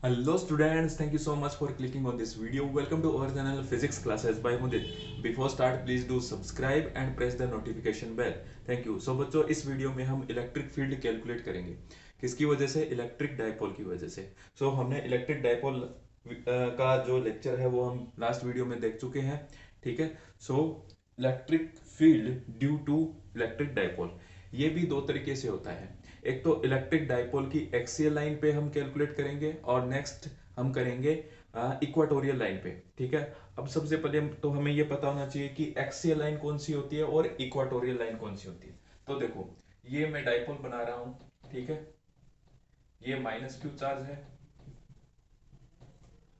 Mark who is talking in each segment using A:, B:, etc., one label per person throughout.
A: Hello students, thank you so much for clicking on this video. Welcome to our channel Physics Classes by Mudit. Before start, please do subscribe and press the notification bell. Thank you. So बच्चों, इस video में हम electric field calculate करेंगे. किसकी वजह से? Electric dipole की वजह से. So हमने इलेक्ट्रिक डायपोल का जो लेक्चर है वो हम लास्ट वीडियो में देख चुके हैं. ठीक है. So electric field due to electric dipole, ये भी दो तरीके से होता है. एक तो इलेक्ट्रिक डायपोल की एक्सियल लाइन पे हम कैलकुलेट करेंगे और नेक्स्ट हम करेंगे इक्वाटोरियल लाइन पे. ठीक है. अब सबसे पहले तो हमें ये पता होना चाहिए कि एक्सियल लाइन कौन सी होती है और इक्वाटोरियल लाइन कौन सी होती है. तो देखो, ये मैं डायपोल बना रहा हूं. ठीक है. ये माइनस क्यू चार्ज है,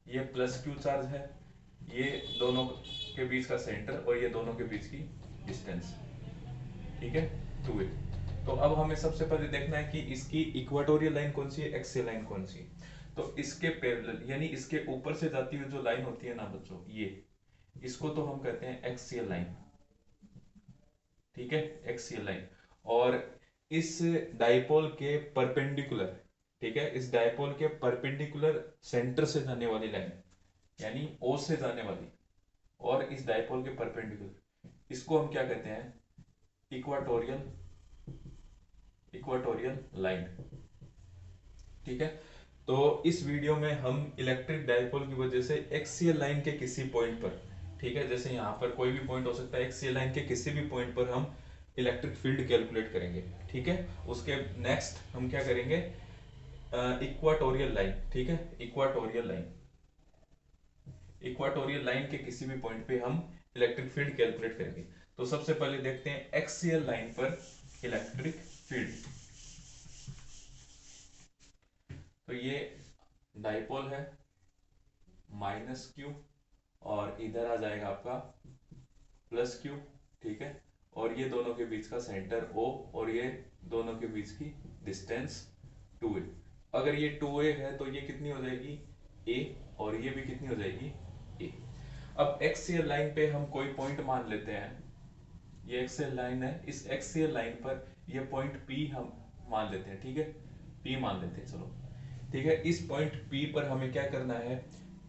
A: ये प्लस क्यू चार्ज है, ये दोनों के बीच का सेंटर और ये दोनों के बीच की डिस्टेंस. ठीक है. 2a. तो अब हमें सबसे पहले देखना है कि इसकी इक्वाटोरियल लाइन कौन सी है, एक्सियल लाइन कौन सी है. तो इसके पैरेलल यानी इसके ऊपर से जाती हुई जो लाइन होती है ना बच्चों, ये इसको तो हम कहते हैं एक्सियल लाइन. ठीक है. Axial line. और इस डाइपोल के परपेंडिकुलर, ठीक है, इस डाइपोल के परपेंडिकुलर सेंटर से जाने वाली लाइन यानी ओ से जाने वाली, और इस डाइपोल के परपेंडिकुलर, इसको हम क्या कहते हैं? Equatorial equatorial line. ठीक है. तो इस वीडियो में हम इलेक्ट्रिक डायपोल की वजह से एक्सियल लाइन के किसी पॉइंट पर, ठीक है, जैसे यहां पर कोई भी पॉइंट हो सकता है, एक्सियल लाइन के किसी भी पॉइंट पर हम इलेक्ट्रिक फील्ड कैलकुलेट करेंगे. ठीक है. उसके नेक्स्ट हम क्या करेंगे? Equatorial line. ठीक है. इक्वाटोरियल लाइन के किसी भी पॉइंट पे हम इलेक्ट्रिक फील्ड कैलकुलेट करेंगे. तो सबसे पहले देखते हैं एक्सियल लाइन पर इलेक्ट्रिक फील्ड. तो ये डाइपोल है माइनस क्यू, और इधर आ जाएगा आपका प्लस क्यू. ठीक है. और ये दोनों के बीच का सेंटर O, और ये दोनों के बीच की डिस्टेंस 2a. अगर ये 2a है तो ये कितनी हो जाएगी? a. और ये भी कितनी हो जाएगी? a. अब एक्सियल लाइन पे हम कोई पॉइंट मान लेते हैं. ये एक्सियल लाइन है, इस एक्सियल लाइन पर ये पॉइंट P हम मान लेते हैं. ठीक है. P मान लेते हैं. चलो, ठीक है. इस पॉइंट P पर हमें क्या करना है?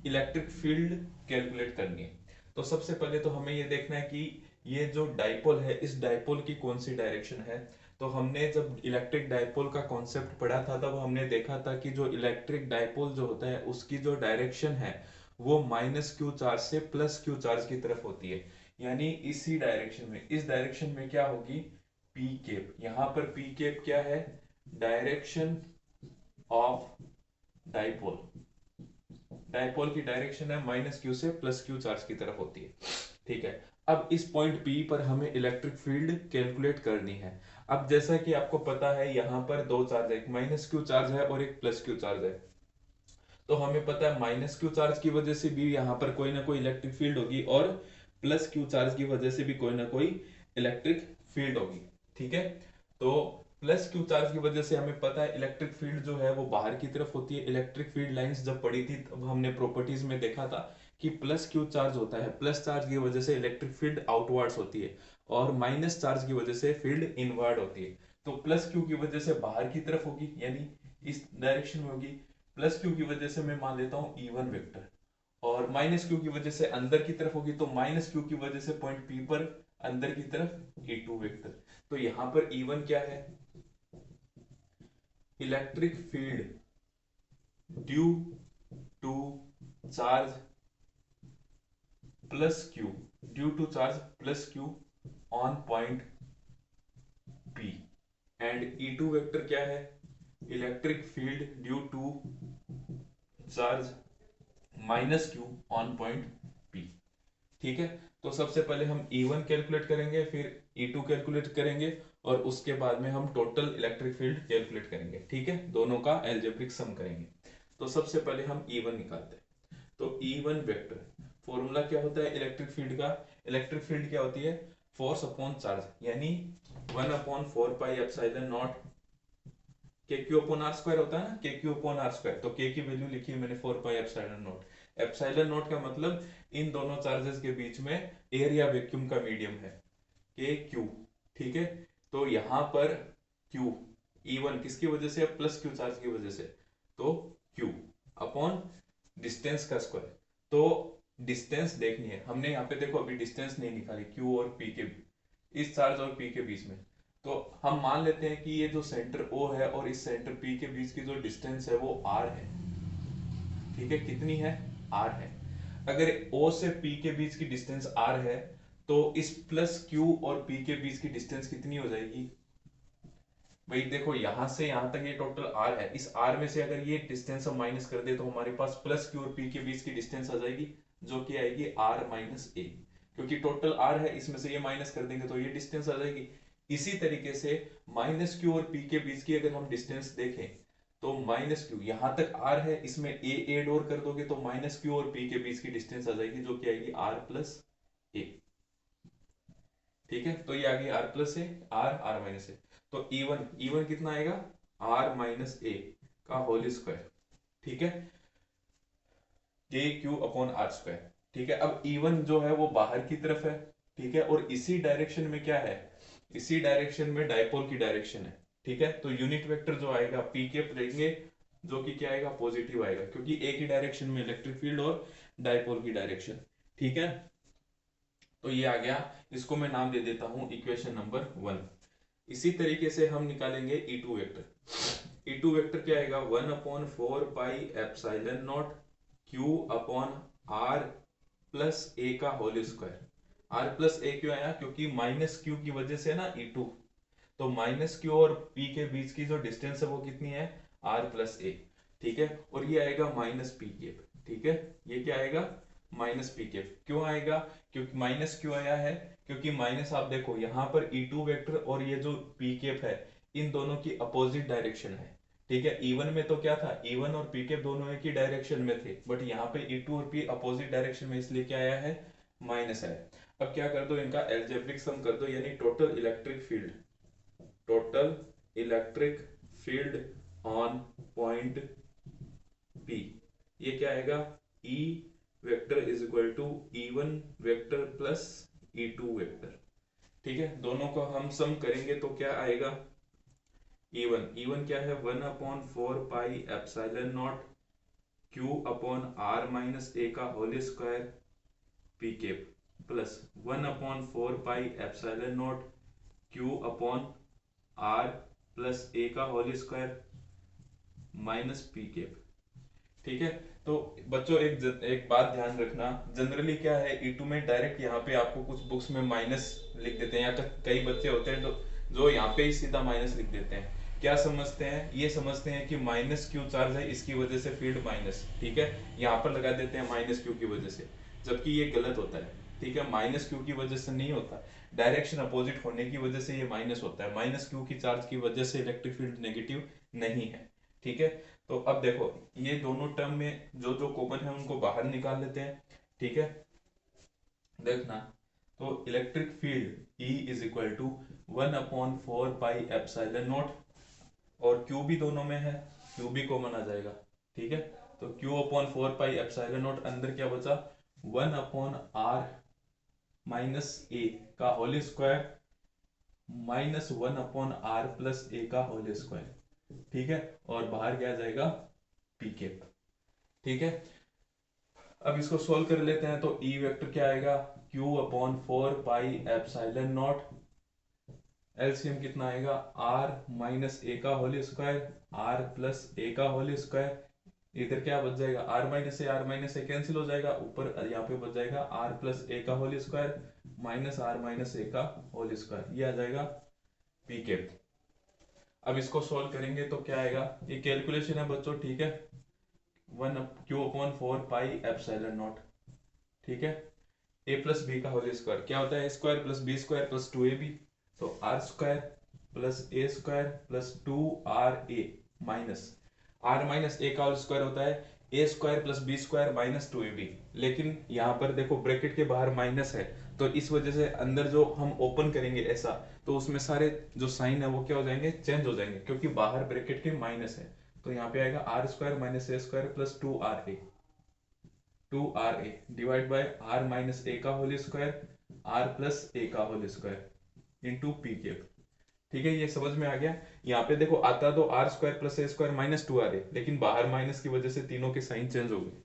A: इलेक्ट्रिक फील्ड कैलकुलेट करनी है. तो सबसे पहले तो हमें ये देखना है कि ये जो डाइपोल है, इस डाइपोल की कौन सी डायरेक्शन है. तो हमने जब इलेक्ट्रिक डाइपोल का कॉन्सेप्ट पढ़ा था तब हमने देखा था कि जो इलेक्ट्रिक डाइपोल जो होता है उसकी जो डायरेक्शन है वो माइनस क्यू चार्ज से प्लस क्यू चार्ज की तरफ होती है. यानी इसी डायरेक्शन में, इस डायरेक्शन में क्या होगी? P cap. यहां पर पी केप क्या है? Direction of dipole. डाइपोल की डायरेक्शन है माइनस क्यू से प्लस क्यू चार्ज की तरफ होती है. ठीक है. अब इस पॉइंट P पर हमें इलेक्ट्रिक फील्ड कैलकुलेट करनी है. अब जैसा कि आपको पता है यहां पर दो चार्ज है, एक माइनस क्यू चार्ज है और एक प्लस क्यू चार्ज है. तो हमें पता है माइनस क्यू चार्ज की वजह से भी यहां पर कोई ना कोई इलेक्ट्रिक फील्ड होगी, और प्लस क्यू चार्ज की वजह से भी कोई ना कोई इलेक्ट्रिक फील्ड होगी. ठीक है. तो प्लस क्यू चार्ज की वजह से हमें पता है इलेक्ट्रिक फील्ड जो है वो बाहर की तरफ होती है. इलेक्ट्रिक फील्ड लाइंस जब पड़ी थी तब हमने प्रॉपर्टीज में देखा था कि प्लस क्यू चार्ज होता है, प्लस चार्ज की वजह से इलेक्ट्रिक फील्ड आउटवर्ड्स होती है, और माइनस चार्ज की वजह से फील्ड इनवर्ड होती है. तो प्लस क्यू की वजह से बाहर की तरफ होगी यानी इस डायरेक्शन में होगी. प्लस क्यू की वजह से मैं मान लेता हूं E1 वेक्टर, और माइनस क्यू की वजह से अंदर की तरफ होगी, तो माइनस क्यू की वजह से पॉइंट P पर अंदर की तरफ E2 वेक्टर. तो यहां पर E1 क्या है? Electric field due to charge plus Q, due to charge plus Q on point P. And E2 vector क्या है? Electric field due to charge minus Q on point P. ठीक है. तो सबसे पहले हम E1 कैलकुलेट करेंगे, फिर E2 कैलकुलेट करेंगे, और उसके बाद में हम टोटल इलेक्ट्रिक फील्ड कैलकुलेट करेंगे. ठीक है. दोनों का एल्जेब्रिक सम करेंगे. तो सबसे पहले हम E1 निकालते हैं. तो E1 वेक्टर फॉर्मूला क्या होता है इलेक्ट्रिक फील्ड का? इलेक्ट्रिक फील्ड क्या होती है? फोर्स अपॉन चार्ज, यानी 1/4πε0 के क्यू अपॉन आर स्क्वायर होता है ना, के क्यू अपॉन आर स्क्वायर. तो के की वैल्यू लिखी है मैंने 4πε0. एप्सिलॉन नॉट का मतलब इन दोनों चार्जेस के बीच में एयर या वैक्यूम का मीडियम है, के क्यू. ठीक है. तो यहां पर क्यू E1 किसकी वजह से? प्लस क्यू चार्ज की वजह से. तो क्यू अपॉन डिस्टेंस का स्क्वायर। तो डिस्टेंस देखनी है हमने, यहाँ पे देखो अभी डिस्टेंस नहीं निकाली क्यू और पी के, इस चार्ज और पी के बीच में। तो हम मान लेते हैं कि ये जो सेंटर ओ है और इस सेंटर पी के बीच की जो डिस्टेंस है वो आर है। ठीक है, कितनी है? आर है। अगर ओ से पी के बीच की डिस्टेंस आर है तो इस प्लस क्यू और पी के बीच की डिस्टेंस कितनी हो जाएगी? भाई देखो यहां से यहां तक ये टोटल आर है, इस आर में से अगर ये डिस्टेंस हम माइनस कर दे तो हमारे पास प्लस क्यू और पी के बीच की डिस्टेंस आ जाएगी, जो कि आएगी आर माइनस ए। क्योंकि टोटल आर है, इसमें से ये माइनस कर देंगे तो ये डिस्टेंस आ जाएगी। इसी तरीके से माइनस क्यू और पी के बीच की अगर हम डिस्टेंस देखें तो माइनस क्यू यहां तक आर है, इसमें ए एड और कर दोगे तो माइनस क्यू और पी के बीच की डिस्टेंस आ जाएगी, जो कि आएगी आर प्लस ए। ठीक है, तो ये आ गई R plus A, R R minus A. तो इवन कितना आएगा? आर माइनस ए का होल स्क्वायर। ठीक है, के क्यू अपॉन आर स्क्वायर। ठीक है, अब इवन जो है वो बाहर की तरफ है। ठीक है, और इसी डायरेक्शन में क्या है? इसी डायरेक्शन में डायपोल की डायरेक्शन है। ठीक है, तो यूनिट वेक्टर जो आएगा पी के लेंगे, जो कि क्या आएगा? पॉजिटिव आएगा, क्योंकि एक ही डायरेक्शन में इलेक्ट्रिक फील्ड और डायपोल की डायरेक्शन। ठीक है, तो ये आ गया, इसको मैं नाम दे देता हूं इक्वेशन नंबर 1। इसी तरीके से हम निकालेंगे E2 वेक्टर। E2 वेक्टर क्या आएगा? 1/4 pi epsilon not Q upon R plus A का whole square. R plus A क्यों आया? क्योंकि माइनस क्यू की वजह से ना E2, तो माइनस क्यू और P के बीच की जो डिस्टेंस है वो कितनी है? R प्लस ए। ठीक है, और ये आएगा माइनस पी केप। ठीक है, ये क्या आएगा? Minus P cap. क्यों आएगा? क्योंकि माइनस क्यों आया है? क्योंकि माइनस आप देखो यहाँ पर E2 वेक्टर और ये जो पी केप है इन दोनों की अपोजिट डायरेक्शन है। ठीक है, इवन में तो क्या था? इवन और पी केप दोनों एक ही डायरेक्शन में थे, बट यहाँ पे E2 और P अपोजिट डायरेक्शन में, इसलिए क्या आया है? माइनस आया। अब क्या कर दो, इनका एल्जेब्रिक सम कर दो, यानी total electric field, total electric field on point P, ये क्या आएगा? E vector is equal to E1 vector plus E2 vector. ठीक है, दोनों को हम सम करेंगे तो क्या आएगा? E1 क्या है? 1/4 pi epsilon not Q upon R minus A का whole square P cap plus 1/4 pi epsilon not Q upon R plus A का whole square minus P cap. ठीक है, तो बच्चों एक बात ध्यान रखना, जनरली क्या है E2 में डायरेक्ट यहाँ पे आपको कुछ बुक्स में माइनस लिख देते हैं, या तो कई बच्चे होते हैं जो यहाँ पे ही सीधा माइनस लिख देते हैं। क्या समझते हैं? ये समझते हैं कि माइनस क्यू चार्ज है, इसकी वजह से फील्ड माइनस। ठीक है, यहाँ पर लगा देते हैं माइनस क्यू की वजह से, जबकि ये गलत होता है। ठीक है, माइनस क्यू की वजह से नहीं होता, डायरेक्शन अपोजिट होने की वजह से ये माइनस होता है। माइनस क्यू की चार्ज की वजह से इलेक्ट्रिक फील्ड नेगेटिव नहीं है। ठीक है, तो अब देखो ये दोनों टर्म में जो जो कॉमन है उनको बाहर निकाल लेते हैं। ठीक है, देखना, तो electric field E is equal to 1/4 pi epsilon nought, और Q भी दोनों में है, Q भी कॉमन आ जाएगा। ठीक है, तो Q/4 पाई एप्सिलॉन नॉट, अंदर क्या बचा? 1/R माइनस ए का whole square minus 1/R plus A का होल स्क्वायर। ठीक है, और बाहर क्या जाएगा? P cap. ठीक है, अब इसको सोल्व कर लेते हैं, तो ई वेक्टर क्या आएगा? Q/4 pi epsilon not, LCM कितना आएगा? R माइनस ए का whole square R plus A का होल स्क्वायर। इधर क्या बच जाएगा? आर माइनस ए कैंसिल हो जाएगा, ऊपर यहाँ पे बच जाएगा R प्लस ए का whole square minus R minus A का होल स्क्वायर, ये आ जाएगा पी केप। अब इसको सोल्व करेंगे तो क्या आएगा? ये कैलकुलेशन है बच्चों। ठीक है, 1/Q/4 पाई एप्सिलॉन नॉट। ठीक है, ए प्लस बी का होल स्क्वायर क्या होता है? A square plus B square plus 2ab, तो R square plus A square plus 2RA minus R minus A का होल स्क्वायर होता है A square plus B square minus 2ab। लेकिन यहाँ पर देखो ब्रैकेट के बाहर माइनस है, तो इस वजह से अंदर जो हम ओपन करेंगे ऐसा, तो उसमें सारे जो साइन है वो क्या हो जाएंगे? चेंज हो जाएंगे, क्योंकि बाहर ब्रैकेट के माइनस है। तो यहाँ पे आएगा R square minus A square plus 2RA divide by R minus A का whole square R plus A का whole square into P cap. ठीक है, ये समझ में आ गया। यहाँ पे देखो आता तो R square plus A square minus two R है, लेकिन बाहर माइनस की वजह से तीनों के साइन चेंज हो गए।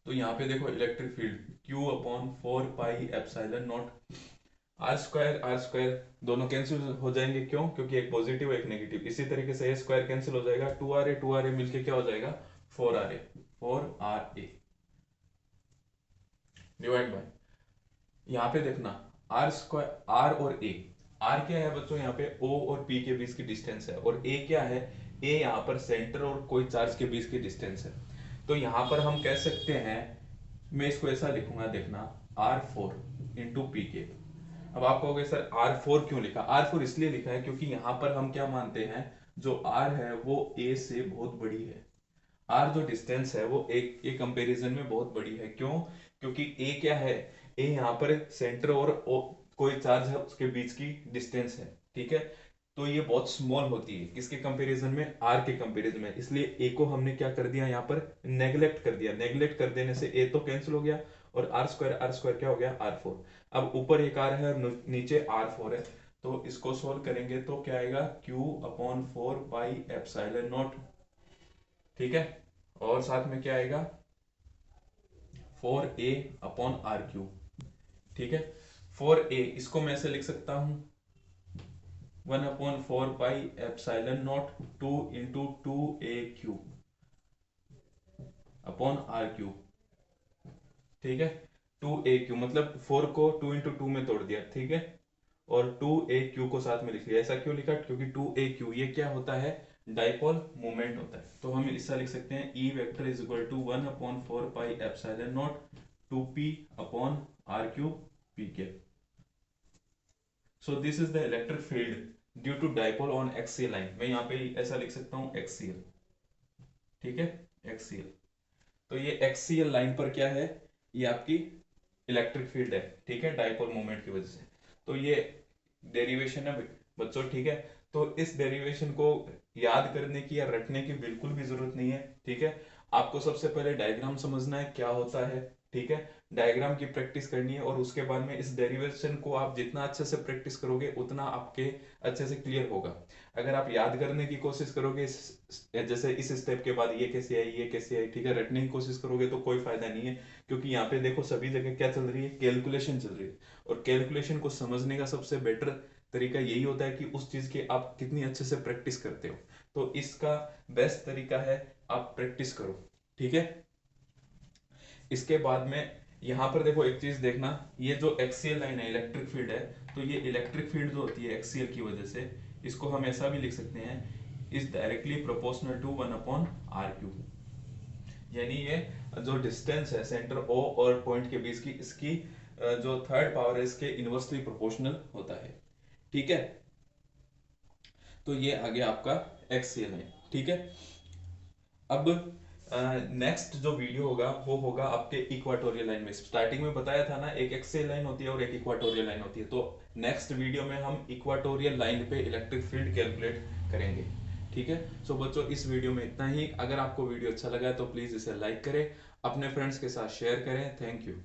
A: तो यहाँ पे देखो electric field Q upon 4 pi epsilon nought, R square दोनों कैंसिल हो जाएंगे, क्यों? क्योंकि एक पॉजिटिव एक नेगेटिव। इसी तरीके से ए स्क्वायर कैंसिल हो जाएगा, टू आर ए मिलके क्या हो जाएगा, 4 आर ए डिवाइड बाय, यहाँ पे देखना आर स्क्वायर, आर और ए, आर क्या है बच्चों यहाँ पे ओ और पी के बीच की डिस्टेंस है, और ए क्या है, ए यहाँ पर सेंटर और कोई चार्ज के बीच की डिस्टेंस है। तो यहाँ पर हम कह सकते हैं, मैं इसको ऐसा लिखूंगा, देखना R4 × पी के। अब आप कहोगे सर R4 क्यों लिखा? R4 इसलिए लिखा है क्योंकि यहाँ पर हम क्या मानते हैं, जो R है वो A से बहुत बड़ी है। R जो डिस्टेंस है वो एक के कंपैरिजन में बहुत बड़ी है, क्यों? क्योंकि A क्या है, A यहाँ पर सेंटर और कोई चार्ज है उसके बीच की डिस्टेंस है, ठीक है। तो ये बहुत स्मॉल होती है किसके कंपैरिजन में, R के कंपैरिजन में, इसलिए A को हमने क्या कर दिया यहाँ पर, नेग्लेक्ट कर दिया। नेग्लेक्ट कर देने से A तो कैंसिल हो गया, और आर स्क्वायर क्या हो गया, R4। अब ऊपर एक R है और नीचे R4 है, तो इसको सोल्व करेंगे तो क्या आएगा, Q upon 4 pi epsilon not, ठीक है। और साथ में क्या आएगा, 4a अपॉन आर क्यू, ठीक है। 4a इसको मैं ऐसे लिख सकता हूं, 1/4 pi epsilon nought 2 × 2a³ upon R Q, ठीक है। 2a³ मतलब 4 को 2 × 2 में तोड़ दिया, ठीक है, और 2a³ को साथ में लिख लिया। ऐसा क्यों लिखा? क्योंकि 2a³ ये क्या होता है, डाइपोल मोमेंट होता है। तो हम ऐसा लिख सकते हैं, E vector is equal to 1/4 pi epsilon nought 2p upon r³ pk। So this is the electric field due to dipole on axial line. मैं यहाँ पे ऐसा लिख सकता हूँ एक्सियल, ठीक है, एक्सियल। तो ये एक्सियल लाइन पर क्या है, ये आपकी इलेक्ट्रिक फील्ड है, ठीक है, डाइपोल मोमेंट की वजह से। तो ये डेरिवेशन है बच्चों, ठीक है। तो इस डेरिवेशन को याद करने की या रटने की बिल्कुल भी जरूरत नहीं है, ठीक है। आपको सबसे पहले डायग्राम समझना है क्या होता है, ठीक है, डायग्राम की प्रैक्टिस करनी है, और उसके बाद में इस डेरिवेशन को आप जितना अच्छे से प्रैक्टिस करोगे उतना आपके अच्छे से क्लियर होगा। अगर आप याद करने की कोशिश करोगे जैसे इस स्टेप के बाद ये कैसे आई, ये कैसे आई, ठीक है, रटने की कोशिश करोगे तो कोई फायदा नहीं है, क्योंकि यहाँ पे देखो सभी जगह क्या चल रही है, कैलकुलेशन चल रही है। और कैलकुलेशन को समझने का सबसे बेटर तरीका यही होता है कि उस चीज की आप कितनी अच्छे से प्रैक्टिस करते हो। तो इसका बेस्ट तरीका है आप प्रैक्टिस करो, ठीक है। इसके बाद में यहाँ पर देखो एक चीज देखना, ये जो एक्सियल लाइन है इलेक्ट्रिक फील्ड है, तो ये इलेक्ट्रिक फील्ड जो होती है एक्सियल की वजह से, इसको हम ऐसा भी लिख सकते हैं, is directly proportional to 1/r³। यानी ये जो डिस्टेंस है सेंटर O और पॉइंट के बीच की, इसकी जो थर्ड पावर है इसके इनवर्सली प्रोपोर्शनल होता है, ठीक है। तो ये आ गया आपका एक्सियल है, ठीक है। अब नेक्स्ट जो वीडियो होगा वो होगा आपके इक्वाटोरियल लाइन में। स्टार्टिंग में बताया था ना, एक एक्सियल लाइन होती है और एक इक्वाटोरियल लाइन होती है। तो नेक्स्ट वीडियो में हम इक्वाटोरियल लाइन पे इलेक्ट्रिक फील्ड कैलकुलेट करेंगे, ठीक है। सो बच्चों इस वीडियो में इतना ही। अगर आपको वीडियो अच्छा लगा है तो प्लीज इसे लाइक करें, अपने फ्रेंड्स के साथ शेयर करें। Thank you.